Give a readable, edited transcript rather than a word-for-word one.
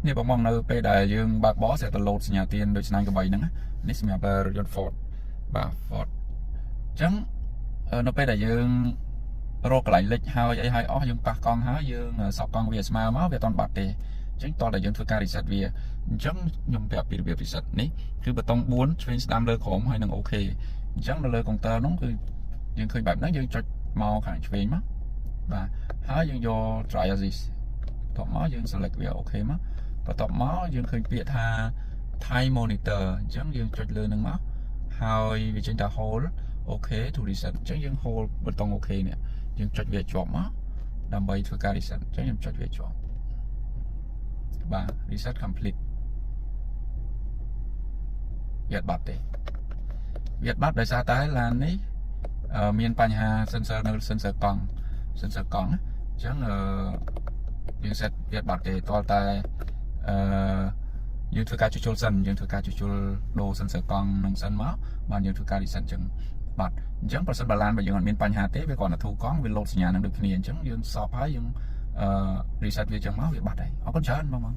នេះបងនៅពេលដែលយើងបើកបោះsẽទៅ load សញ្ញាទានដូចស្នាយកបីហ្នឹងនេះសម្រាប់រថយន្ត Ford បាទ Ford អញ្ចឹងនៅពេលដែលយើងរកកន្លែងលិចហើយអីហើយអស់យើងប៉ះកង់ហើយយើងសក់កង់វាស្មើមកវាអត់បាត់ទេអញ្ចឹងតោះតែយើងធ្វើការ reset វាអញ្ចឹងខ្ញុំប្រាប់ពីរបៀប reset នេះគឺប៊ូតុង4ឆ្វេងស្ដាំលើក្រោមហើយនឹង OK អញ្ចឹងនៅលើកុងទ័រនោះគឺយើងឃើញបែបហ្នឹងយើងចុចមកខាងឆ្វេងមកបាទហើយយើងយក try assist បន្ទាប់មកយើង select វា OK មកបន្ទាប់មកយើងឃើញពាក្យថា Thai monitor អញ្ចឹងយើងចុចលើនឹងមកហើយវាចេញថា hold OK to reset អញ្ចឹងយើង hold ប៊ូតុង OK នេះយើងចុចវាជាប់មកដើម្បីធ្វើការ reset អញ្ចឹងខ្ញុំចុចវាជាប់បាទ reset complete វាអត់បាត់ទេវាអត់បាត់ដោយសារតែឡាននេះមានបញ្ហា sensor នៅ sensor កង់អញ្ចឹងយើង set វាអត់បាត់ទេតតែយើងធ្វើការជួសជុលសិនយើងធ្វើការជួសជុលដូរ sensor កង់នឹងសិនមកបានយើងធ្វើការ reset អញ្ចឹងបាត់អញ្ចឹងប្រសិនបើឡានបើយើងអត់មានបញ្ហាទេវាគ្រាន់តែធូរកង់វាលោតសញ្ញានឹងដូចគ្នាអញ្ចឹងយើងសបហើយយើងreset វាអញ្ចឹងមកវាបាត់ហើយអរគុណច្រើនបង